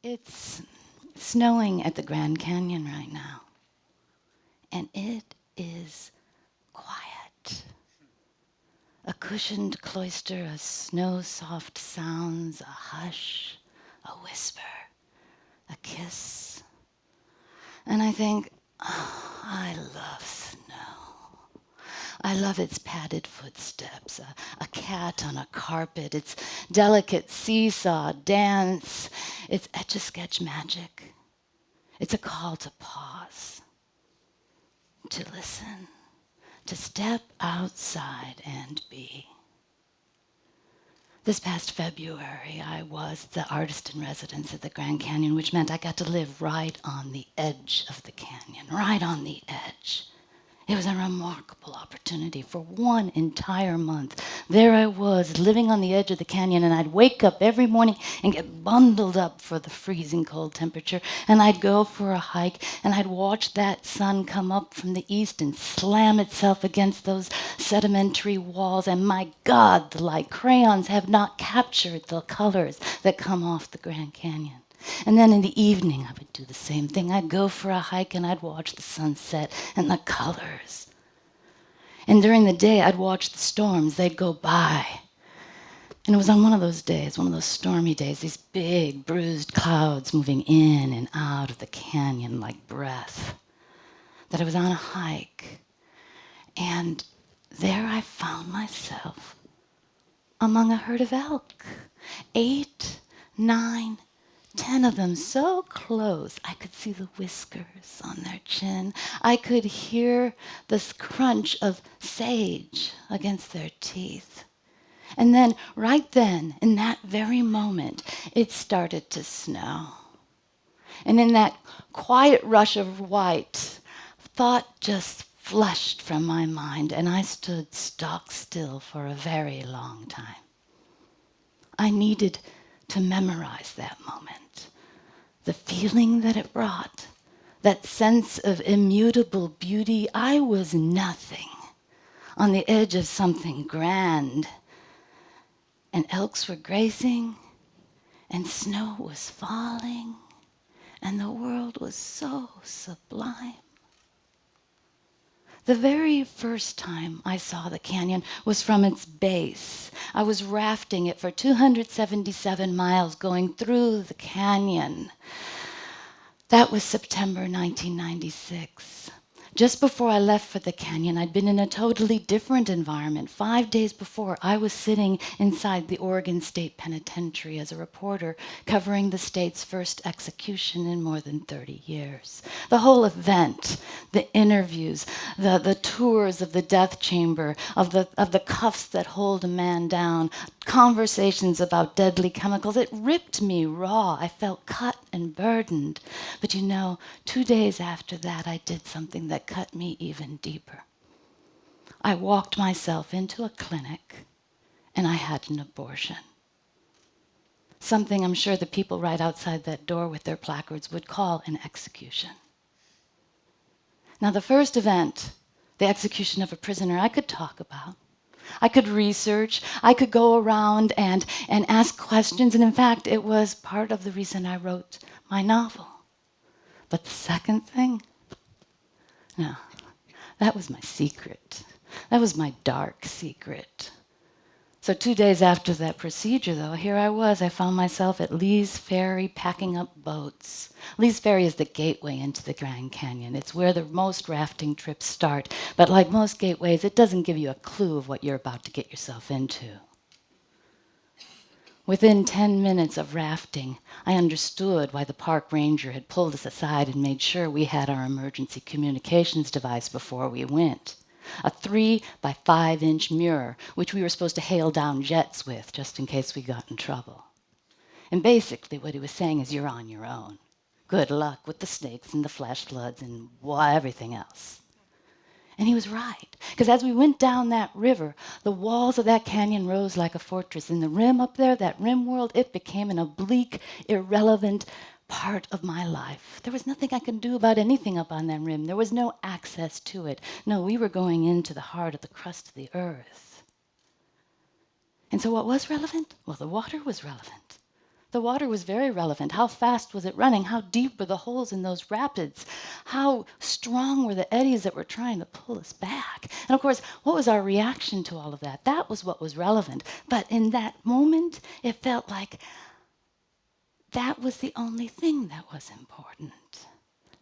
It's snowing at the Grand Canyon right now, and it is quiet. A cushioned cloister of snow-soft sounds, a hush, a whisper, a kiss. And I think, oh, I love snow. I love its padded footsteps, a cat on a carpet, its delicate seesaw dance, its etch-a-sketch magic. It's a call to pause, to listen, to step outside and be. This past February, I was the artist in residence at the Grand Canyon, which meant I got to live right on the edge of the canyon, right on the edge. It was a remarkable opportunity for one entire month. There I was, living on the edge of the canyon, and I'd wake up every morning and get bundled up for the freezing cold temperature, and I'd go for a hike, and I'd watch that sun come up from the east and slam itself against those sedimentary walls, and my God, the light crayons have not captured the colors that come off the Grand Canyon. And then in the evening, I would do the same thing. I'd go for a hike and I'd watch the sunset and the colors. And during the day, I'd watch the storms. They'd go by. And it was on one of those days, one of those stormy days, these big, bruised clouds moving in and out of the canyon like breath, that I was on a hike. And there I found myself among a herd of elk, 8, 9, 10 of them so close I could see the whiskers on their chin. I could hear the crunch of sage against their teeth. And then, right then, in that very moment, it started to snow. And in that quiet rush of white, thought just flushed from my mind, and I stood stock still for a very long time. I needed to memorize that moment. The feeling that it brought, that sense of immutable beauty. I was nothing on the edge of something grand. And elks were grazing, and snow was falling, and the world was so sublime. The very first time I saw the canyon was from its base. I was rafting it for 277 miles going through the canyon. That was September 1996. Just before I left for the canyon, I'd been in a totally different environment. 5 days before, I was sitting inside the Oregon State Penitentiary as a reporter, covering the state's first execution in more than 30 years. The whole event, the interviews, the tours of the death chamber, of the cuffs that hold a man down, conversations about deadly chemicals, it ripped me raw. I felt cut and burdened. But 2 days after that, I did something that cut me even deeper. I walked myself into a clinic, and I had an abortion. Something I'm sure the people right outside that door with their placards would call an execution. Now, the first event, the execution of a prisoner, I could talk about. I could research, I could go around and ask questions, and in fact, it was part of the reason I wrote my novel. But the second thing, no, that was my secret. That was my dark secret. So 2 days after that procedure, though, here I was. I found myself at Lee's Ferry packing up boats. Lee's Ferry is the gateway into the Grand Canyon. It's where the most rafting trips start. But like most gateways, it doesn't give you a clue of what you're about to get yourself into. Within 10 minutes of rafting, I understood why the park ranger had pulled us aside and made sure we had our emergency communications device before we went. A 3 by 5 inch mirror, which we were supposed to hail down jets with, just in case we got in trouble. And basically what he was saying is, you're on your own. Good luck with the snakes and the flash floods and everything else. And he was right, because as we went down that river, the walls of that canyon rose like a fortress. And the rim up there, that rim world, it became an oblique, irrelevant part of my life. There was nothing I could do about anything up on that rim. There was no access to it. No, we were going into the heart of the crust of the earth. And so what was relevant? Well, the water was relevant. The water was very relevant. How fast was it running? How deep were the holes in those rapids? How strong were the eddies that were trying to pull us back? And of course, what was our reaction to all of that? That was what was relevant. But in that moment, it felt like that was the only thing that was important.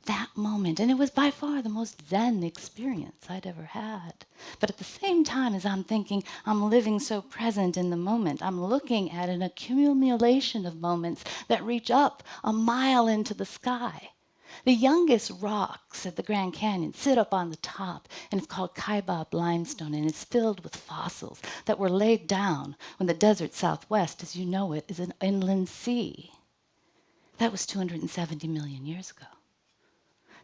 That moment. And it was by far the most Zen experience I'd ever had. But at the same time, as I'm thinking, I'm living so present in the moment, I'm looking at an accumulation of moments that reach up a mile into the sky. The youngest rocks at the Grand Canyon sit up on the top, and it's called Kaibab limestone, and it's filled with fossils that were laid down when the desert southwest, as you know it, is an inland sea. That was 270 million years ago.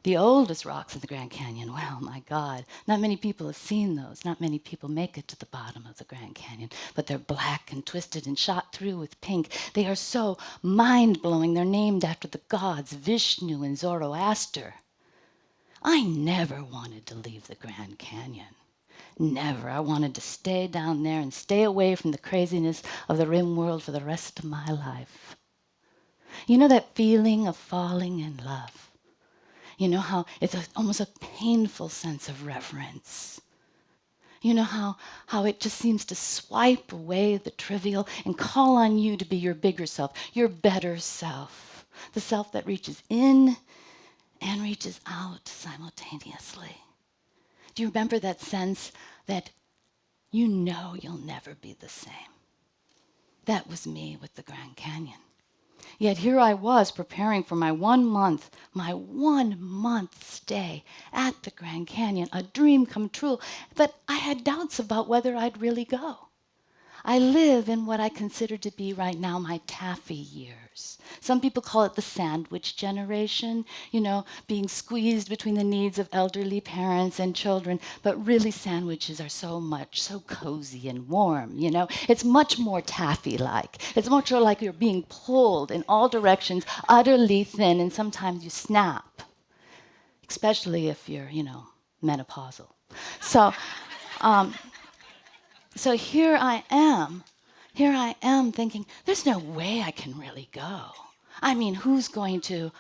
The oldest rocks in the Grand Canyon, well, my God, not many people have seen those. Not many people make it to the bottom of the Grand Canyon, but they're black and twisted and shot through with pink. They are so mind-blowing. They're named after the gods Vishnu and Zoroaster. I never wanted to leave the Grand Canyon. Never. I wanted to stay down there and stay away from the craziness of the rim world for the rest of my life. You know that feeling of falling in love? You know how it's almost a painful sense of reverence. You know how it just seems to swipe away the trivial and call on you to be your bigger self, your better self, the self that reaches in and reaches out simultaneously. Do you remember that sense that you know you'll never be the same? That was me with the Grand Canyon. Yet here I was preparing for my 1 month stay at the Grand Canyon, a dream come true. But I had doubts about whether I'd really go. I live in what I consider to be right now my taffy years. Some people call it the sandwich generation, being squeezed between the needs of elderly parents and children. But really, sandwiches are so cozy and warm, It's much more taffy-like. It's much more like you're being pulled in all directions, utterly thin, and sometimes you snap, especially if you're, menopausal. So, so here I am thinking, there's no way I can really go. I mean, who's going to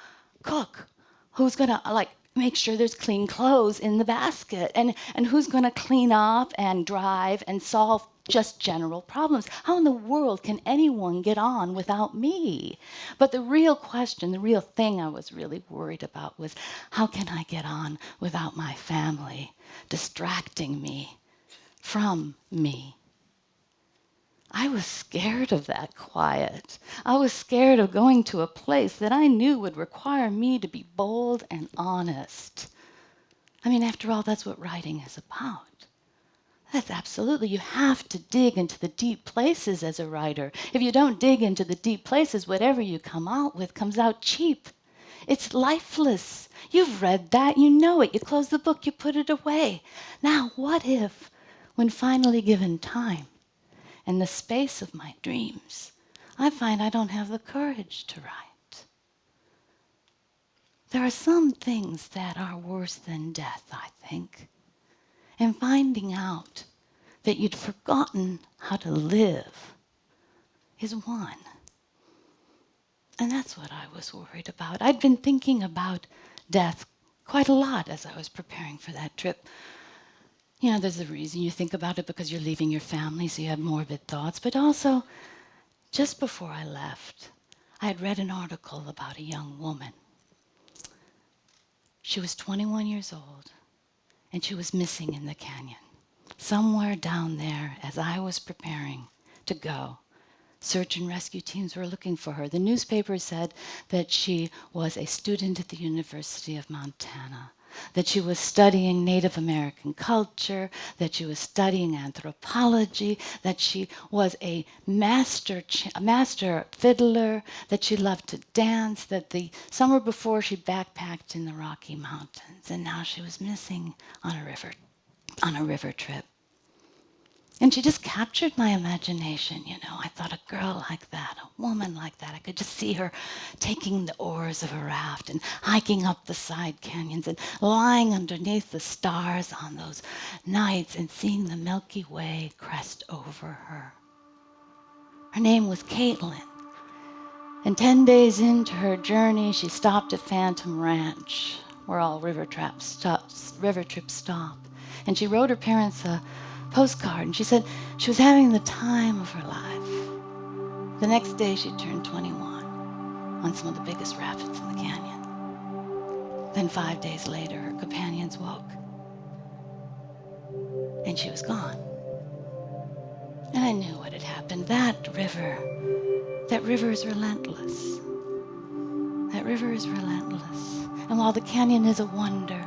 cook? Who's going to make sure there's clean clothes in the basket? And who's going to clean up and drive and solve just general problems? How in the world can anyone get on without me? But the real question, the real thing I was really worried about was, how can I get on without my family distracting me from me? I was scared of that quiet. I was scared of going to a place that I knew would require me to be bold and honest. I mean, after all, that's what writing is about. That's absolutely, you have to dig into the deep places as a writer. If you don't dig into the deep places, whatever you come out with comes out cheap. It's lifeless. You've read that, you know it. You close the book, you put it away. Now, what if, when finally given time, in the space of my dreams, I find I don't have the courage to write? There are some things that are worse than death, I think. And finding out that you'd forgotten how to live is one. And that's what I was worried about. I'd been thinking about death quite a lot as I was preparing for that trip. There's a reason you think about it, because you're leaving your family, so you have morbid thoughts. But also, just before I left, I had read an article about a young woman. She was 21 years old, and she was missing in the canyon. Somewhere down there, as I was preparing to go, search and rescue teams were looking for her. The newspaper said that she was a student at the University of Montana, that she was studying Native American culture, that she was studying anthropology, that she was a master fiddler, that she loved to dance, that the summer before she backpacked in the Rocky Mountains, and now she was missing on a river trip. And she just captured my imagination, I thought, a girl like that, a woman like that, I could just see her taking the oars of a raft and hiking up the side canyons and lying underneath the stars on those nights and seeing the Milky Way crest over her. Her name was Caitlin. And 10 days into her journey, she stopped at Phantom Ranch, where all river trips stop. And she wrote her parents a postcard, and she said she was having the time of her life. The next day, she turned 21 on some of the biggest rapids in the canyon. Then 5 days later, her companions woke, and she was gone. And I knew what had happened. That river is relentless. That river is relentless. And while the canyon is a wonder,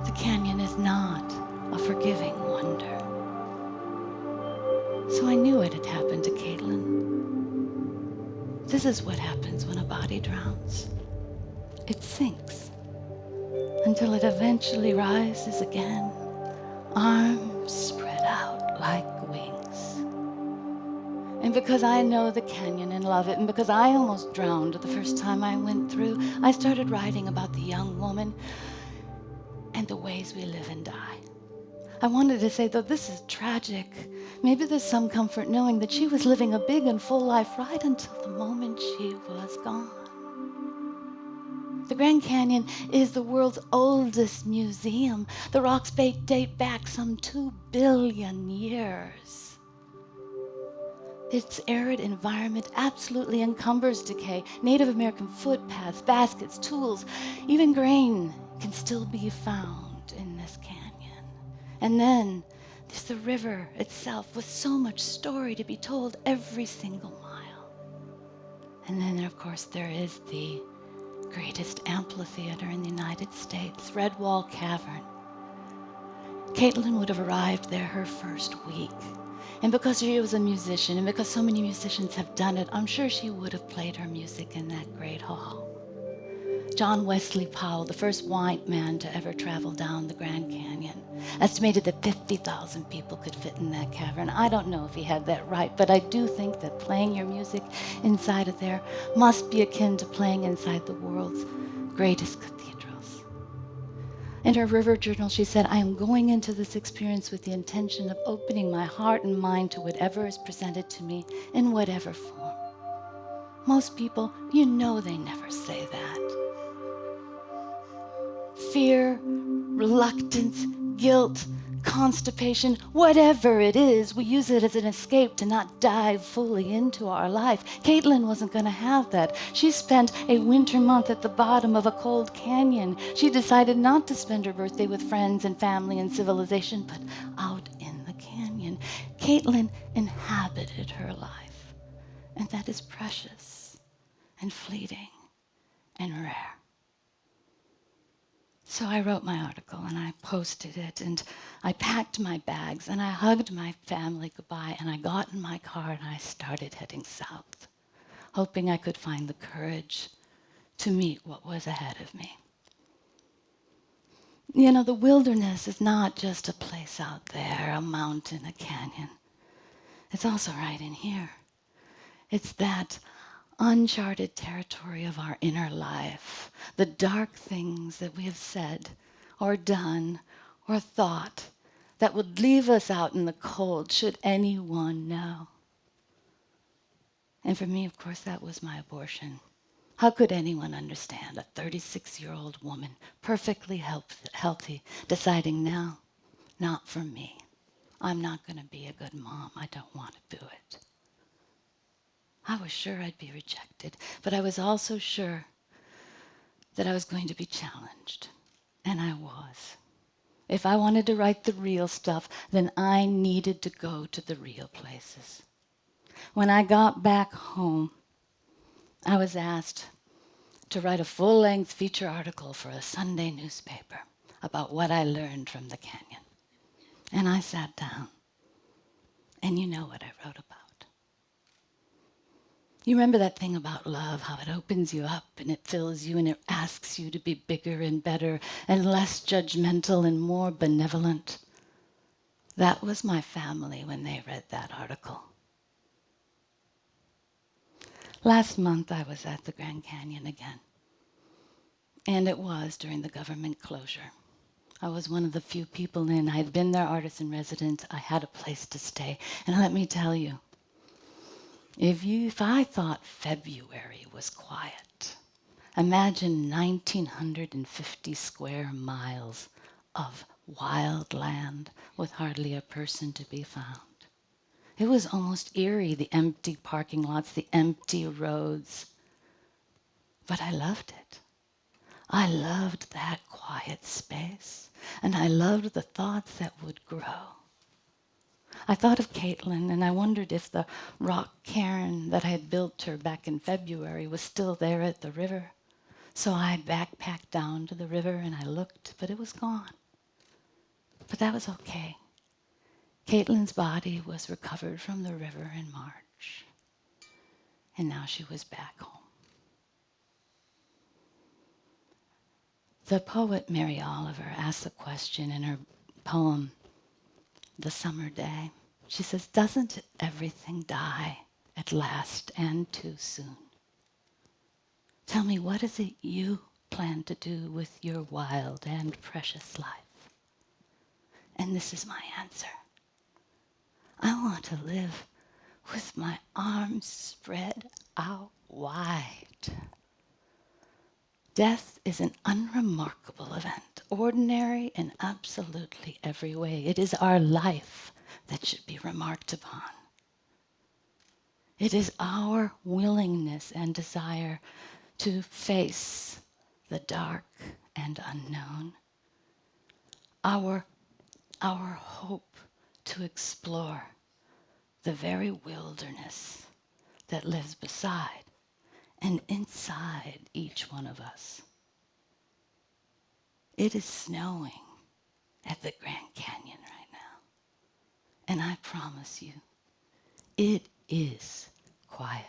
the canyon is not a forgiving wonder. So I knew it had happened to Caitlin. This is what happens when a body drowns. It sinks until it eventually rises again, arms spread out like wings. And because I know the canyon and love it, and because I almost drowned the first time I went through, I started writing about the young woman and the ways we live and die. I wanted to say, though this is tragic, maybe there's some comfort knowing that she was living a big and full life right until the moment she was gone. The Grand Canyon is the world's oldest museum. The rocks date back some 2 billion years. Its arid environment absolutely encumbers decay. Native American footpaths, baskets, tools, even grain can still be found in this canyon. And then there's the river itself with so much story to be told every single mile. And then, of course, there is the greatest amphitheater in the United States, Red Wall Cavern. Caitlin would have arrived there her first week. And because she was a musician, and because so many musicians have done it, I'm sure she would have played her music in that great hall. John Wesley Powell, the first white man to ever travel down the Grand Canyon, estimated that 50,000 people could fit in that cavern. I don't know if he had that right, but I do think that playing your music inside of there must be akin to playing inside the world's greatest cathedrals. In her river journal, she said, I am going into this experience with the intention of opening my heart and mind to whatever is presented to me in whatever form. Most people, you know, they never say that. Fear, reluctance, guilt, constipation, whatever it is, we use it as an escape to not dive fully into our life. Caitlin wasn't going to have that. She spent a winter month at the bottom of a cold canyon. She decided not to spend her birthday with friends and family and civilization, but out in the canyon. Caitlin inhabited her life, and that is precious and fleeting and rare. So I wrote my article and I posted it and I packed my bags and I hugged my family goodbye and I got in my car and I started heading south, hoping I could find the courage to meet what was ahead of me. You know, the wilderness is not just a place out there, a mountain, a canyon. It's also right in here. It's that uncharted territory of our inner life, the dark things that we have said or done or thought that would leave us out in the cold should anyone know. And for me, of course, that was my abortion. How could anyone understand a 36-year-old woman, perfectly healthy, deciding, no, not for me. I'm not going to be a good mom. I don't want to do it. I was sure I'd be rejected, but I was also sure that I was going to be challenged. And I was. If I wanted to write the real stuff, then I needed to go to the real places. When I got back home, I was asked to write a full-length feature article for a Sunday newspaper about what I learned from the canyon. And I sat down, and you know what I wrote about. You remember that thing about love, how it opens you up and it fills you and it asks you to be bigger and better and less judgmental and more benevolent? That was my family when they read that article. Last month I was at the Grand Canyon again. And it was during the government closure. I was one of the few people in. I had been their artist in residence. I had a place to stay. And let me tell you, If I thought February was quiet, imagine 1,950 square miles of wild land with hardly a person to be found. It was almost eerie, the empty parking lots, the empty roads. But I loved it. I loved that quiet space, and I loved the thoughts that would grow. I thought of Caitlin, and I wondered if the rock cairn that I had built her back in February was still there at the river. So I backpacked down to the river and I looked, but it was gone. But that was okay. Caitlin's body was recovered from the river in March, and now she was back home. The poet Mary Oliver asked the question in her poem, The Summer Day. She says, doesn't everything die at last and too soon? Tell me, what is it you plan to do with your wild and precious life? And this is my answer. I want to live with my arms spread out wide. Death is an unremarkable event, ordinary in absolutely every way. It is our life that should be remarked upon. It is our willingness and desire to face the dark and unknown, our hope to explore the very wilderness that lives beside and inside each one of us. It is snowing at the Grand Canyon right now, and I promise you, it is quiet.